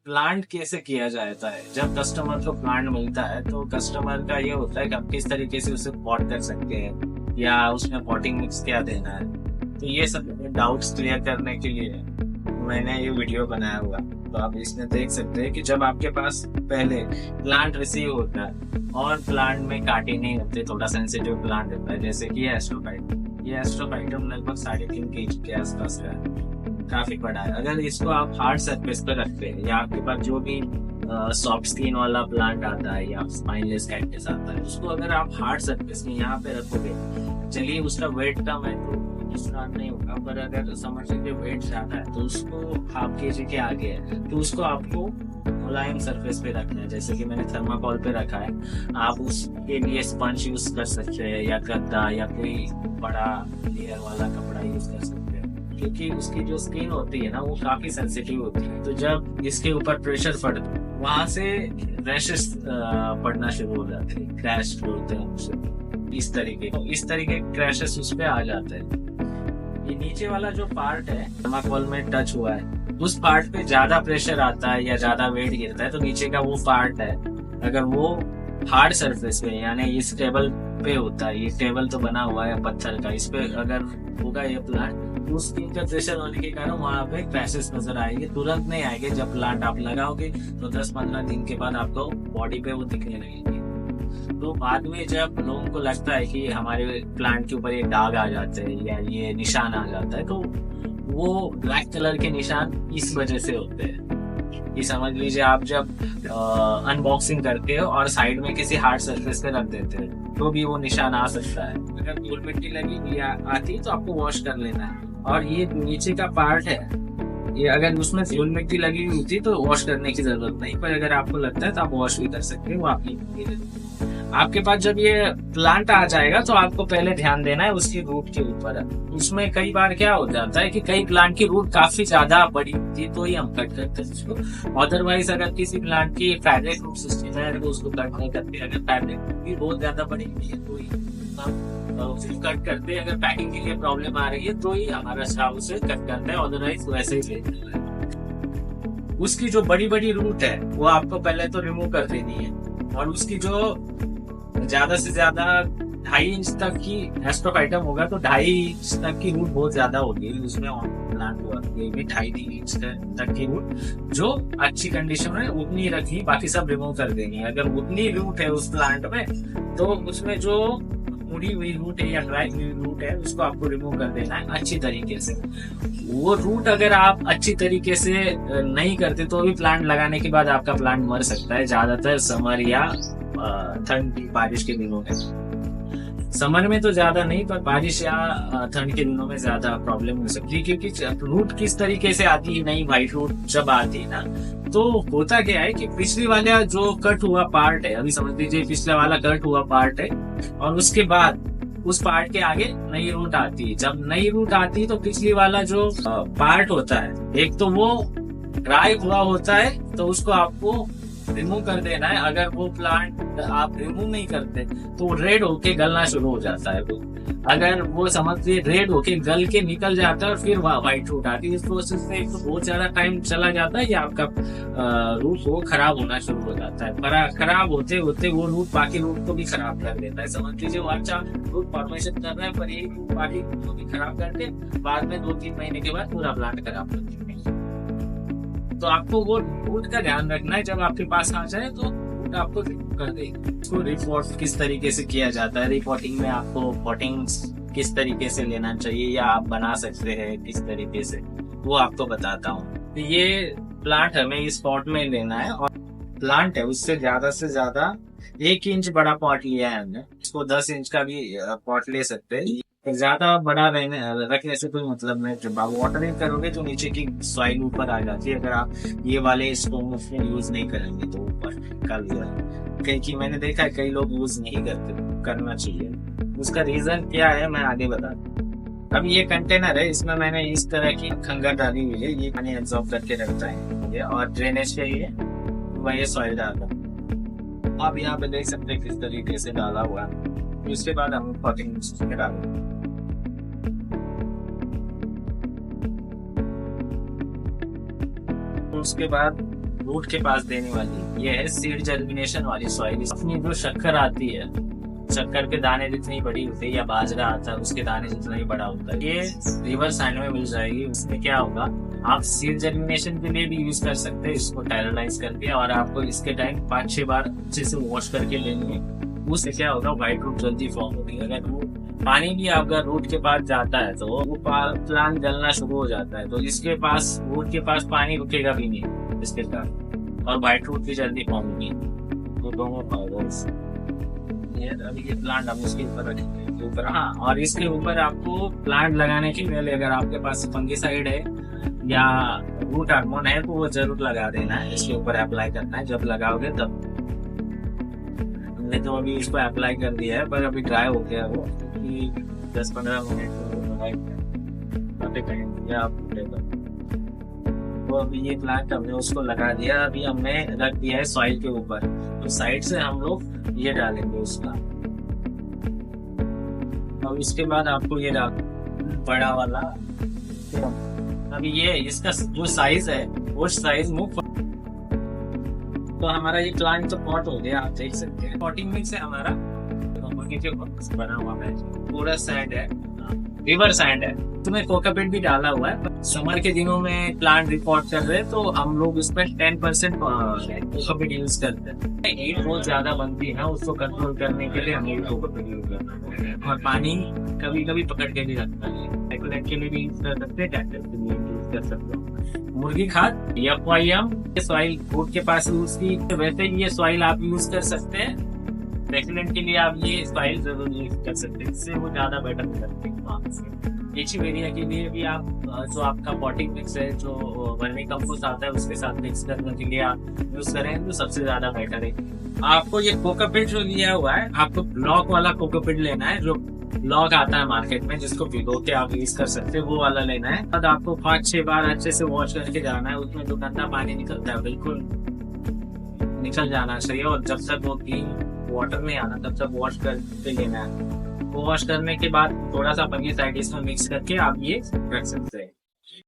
Plant कैसे किया जाता है। जब कस्टमर को प्लांट मिलता है तो कस्टमर का ये होता है कि आप किस तरीके से उसे पॉट कर सकते हैं या उसमें पॉटिंग मिक्स क्या देना है। तो ये सब डाउट्स क्लियर करने के लिए मैंने ये वीडियो बनाया हुआ। तो आप इसमें देख सकते हैं कि जब आपके पास पहले प्लांट रिसीव होता है और प्लांट में कांटे नहीं होते, थोड़ा सेंसिटिव प्लांट होता है जैसे कि एस्ट्रोफाइट। ये एस्ट्रोफाइटम लगभग 3.5 kg के आसपास का है, काफी बड़ा है। अगर इसको आप हार्ड सरफेस पर रखते हैं या आपके पास जो भी सॉफ्ट स्किन वाला प्लांट आता है या स्पाइनलेस कैक्टस आता है, उसको अगर आप हार्ड सरफेस में यहाँ पे रखोगे, चलिए उसका वेट कम है तो नुकसान नहीं होगा, पर अगर समझ लीजिए वेट ज्यादा है तो उसको 1/2 kg के आगे है तो उसको आपको मुलायम सरफेस पे रखना है। जैसे कि मैंने थर्माकोल पे रखा है, आप उसके लिए स्पंज यूज कर सकते हैं या गद्दा या कोई बड़ा लेयर वाला कपड़ा यूज कर सकते हैं, क्योंकि उसकी जो स्किन होती है ना वो काफी सेंसिटिव होती है। तो जब इसके ऊपर प्रेशर पड़ता है वहां से रैशेस पड़ना शुरू हो जाते हैं, क्रैश बोलते हैं उसे। इस तरीके क्रैशेस उस पे आ जाते हैं। ये नीचे वाला जो पार्ट है थर्माकोल में टच हुआ है, उस पार्ट पे ज्यादा प्रेशर आता है या ज्यादा वेट गिरता है तो नीचे का वो पार्ट है, अगर वो हार्ड सरफेस पे यानी इस टेबल पे होता है, ये टेबल तो बना हुआ है पत्थर का, इस पे अगर होगा ये प्लांट, उस स्किन का प्रेशर होने के कारण वहाँ पे क्रैशेस नजर आएंगे। तुरंत नहीं आएंगे, जब प्लांट आप लगाओगे तो 10-15 दिन के बाद आपको बॉडी पे वो दिखने लगेंगे। तो बाद में जब लोगों को लगता है कि हमारे प्लांट के ऊपर ये दाग आ जाते हैं या ये निशान आ जाता है, तो वो ब्लैक कलर के निशान इस वजह से होते हैं। ये समझ लीजिए आप जब अनबॉक्सिंग करते हो और साइड में किसी हार्ड सरफेस पे रख देते हैं तो भी वो निशान आ सकता है। अगर धूल मिट्टी लगी या आती तो आपको वॉश कर लेना है। और ये नीचे का पार्ट है, ये अगर उसमें धूल मिट्टी लगी हुई होती तो वॉश करने की जरूरत नहीं, पर अगर आपको लगता है तो आप वॉश भी कर सकते हो। वो आपके पास जब ये प्लांट आ जाएगा तो आपको पहले ध्यान देना है उसकी रूट के ऊपर। उसमें कई बार क्या हो जाता है कि कई प्लांट की रूट काफी ज्यादा बड़ी होती है तो ही हम कट करते हैं उसको। अदरवाइज अगर किसी प्लांट की फैब्रिक रूट सिस्टम है तो उसको कट नहीं करते। अगर फैब्रिक भी बहुत ज्यादा बड़ी हुई है तो ही हम कट करते हैं। अगर पैकिंग के लिए प्रॉब्लम आ रही है तो ही हमारा स्टाफ उसे कट करता है, अदरवाइज वैसे ही भेज देता है। उसकी जो बड़ी बड़ी रूट है वो आपको पहले तो रिमूव कर देनी है, और उसकी जो ज्यादा से ज्यादा 2.5 इंच तक की एस्ट्रोफाइटम होगा तो 2.5 इंच तक की रूट बहुत ज्यादा होगी उसमें। प्लांट हुआ ये भी 2.5 इंच तक की रूट जो अच्छी कंडीशन में उतनी रखनी, बाकी सब रिमूव कर देंगे। अगर उतनी रूट है उस प्लांट में तो उसमें जो मुड़ी हुई रूट है या ड्राई हुई रूट है उसको आपको रिमूव कर देना है अच्छी तरीके से। वो रूट अगर आप अच्छी तरीके से नहीं करते तो भी प्लांट लगाने के बाद आपका प्लांट मर सकता है, ज्यादातर समर या ठंड की बारिश के दिनों में। समर में तो ज्यादा नहीं, पर बारिश या ठंड के दिनों में ज्यादा प्रॉब्लम हो सकती है, क्योंकि रूट किस तरीके से आती है, नई व्हाइट रूट जब आती है ना तो होता क्या है कि पिछली वाला जो कट हुआ पार्ट है, अभी समझ लीजिए पिछला वाला कट हुआ पार्ट है और उसके बाद उस पार्ट के आगे नई रूट आती है। जब नई रूट आती है तो पिछली वाला जो पार्ट होता है एक तो वो ड्राई हुआ होता है तो उसको आपको रिमूव कर देना है। अगर वो प्लांट आप रिमूव नहीं करते तो रेड होके गलना शुरू हो जाता है। वो अगर वो समझिए रेड होके गल के निकल जाता है और फिर व्हाइट रूट आती है। इस प्रोसेस में एक तो बहुत ज्यादा टाइम चला जाता है या आपका रूट वो खराब होना शुरू हो जाता है। खराब होते होते वो रूट बाकी रूट को भी खराब कर देता है। समझ लीजिए वो अच्छा रूट फॉर्मेशन कर रहा है पर एक रूट बाकी रूट को भी खराब करते, बाद में 2-3 महीने के बाद पूरा प्लांट खराब कर देते। तो आपको वो रूट का ध्यान रखना है, जब आपके पास आ जाए तो रूट आपको कर देगा। इसको रिपोर्ट किस तरीके से किया जाता है, रिपोर्टिंग में आपको पॉटिंग किस तरीके से लेना चाहिए या आप बना सकते हैं किस तरीके से, वो आपको बताता हूँ। तो ये प्लांट हमें इस पॉट में लेना है और प्लांट है उससे ज्यादा 1 इंच बड़ा पॉट लिया है हमने। इसको 10 इंच का भी पॉट ले सकते हैं। ज्यादा बड़ा रखने से कोई मतलब नहीं। जब आप वाटरिंग करोगे तो नीचे की सॉइल ऊपर आ जाती है, अगर आप ये वाले स्टोन उसमें यूज नहीं करेंगे तो ऊपर कर दिया। क्योंकि मैंने देखा है कई लोग यूज नहीं करते, करना चाहिए। उसका रीजन क्या है मैं आगे बताता। अब ये कंटेनर है, इसमें मैंने इस तरह की खंगर डाली हुई है, ये पानी एब्जॉर्ब करके रखता है और ड्रेनेज के लिए वही सॉइल डालता है। आप यहाँ पे देख सकते हैं किस तरीके से डाला हुआ है। उसके बाद हम पॉटिंग में डालेंगे। उसके बाद रूट के पास देने वाली, ये है सीड जर्मिनेशन वाली सॉइल। अपनी जो शक्कर आती है, शक्कर के दाने जितनी बड़ी होती है, या बाजरा आता है उसके दाने जितना ही बड़ा होता है, ये रिवर सैंड में मिल जाएगी। उसमें क्या होगा, आप सीड जर्मिनेशन के लिए भी यूज कर सकते हैं इसको टेरलाइज करके, और आपको इसके टाइम 5-6 बार अच्छे से वॉश करके लेनी है। उससे क्या होगा, व्हाइट रूट जल्दी फॉर्म होगी। अगर वो पानी भी आपका रूट के पास जाता है तो वो प्लांट गलना शुरू हो जाता है, तो इसके पास रूट के पास पानी रुकेगा भी नहीं इसके साथ, और व्हाइट रूट भी जल्दी फॉर्म होगी। तो दोनों फायदे अभी ये प्लांट हम इसके ऊपर रखेंगे ऊपर। हाँ, और इसके ऊपर आपको प्लांट लगाने के पहले अगर आपके पास फंगिसाइड है या रूट हार्मोन है तो वो जरूर लगा देना है, इसके ऊपर अप्लाई करना है। जब लगाओगे तब, हमने तो अभी इसको अप्लाई कर दिया है पर अभी ड्राई हो गया वो, क्योंकि 10-15 मिनट वो अभी ये प्लांट हमने उसको लगा दिया। अभी हमने रख दिया है सॉइल के ऊपर, तो साइड से हम लोग ये डालेंगे उसका, और इसके बाद आपको ये डाल बड़ा वाला। अभी ये इसका जो साइज है वो साइज मुफ्त। तो हमारा ये प्लांट तो पॉट हो गया, आप देख सकते हैं। पॉटिंग मिक्स है हमारा, बना हुआ है, पूरा सैंड है, रिवर सैंड है। तुम्हें कोकोपीट भी डाला हुआ है। समर के दिनों में प्लांट रिपोर्ट कर रहे हैं तो हम लोग उसमें 10% कोकोपीट यूज करते हैं। हीट बहुत ज्यादा बनती है ना, उसको कंट्रोल करने के लिए हमें कोकोपीट यूज करना है। और पानी कभी कभी पकड़ के भी रखना है, एक्लेट के लिए भी यूज कर सकते हैं, ट्रैक्टर के लिए यूज कर सकते हो। मुर्गी खाद FYM सॉइल फूड के पास यूज की, वैसे ही ये सॉइल आप यूज कर सकते हैं। रेगुलेंट के लिए आप ये सॉइल जरूर यूज कर सकते हैं, इससे वो ज्यादा बेटर करते हैं वहाँ से। एरिया के लिए भी आप जो आपका पॉटिंग मिक्स है, जो वर्मी कंपोस्ट आता है उसके साथ मिक्स करने के लिए आप यूज करें तो सबसे ज्यादा बेटर है। आपको ये कोकोपीट जो लिया हुआ है, आपको ब्लॉक वाला कोकोपीट लेना है, जो ब्लॉक आता है मार्केट में जिसको भिगो के आप यूज कर सकते हैं, वो वाला लेना है। बाद आपको 5-6 बार अच्छे से वॉश करके जाना है, उसमें जो गंदा पानी निकलता है बिल्कुल निकल जाना चाहिए, और जब तक वो क्लीन वाटर में आना तब तक वॉश करके लेना है। वॉश करने के बाद थोड़ा सा फंगिसाइड इसमें मिक्स करके आप ये रख सकते हैं।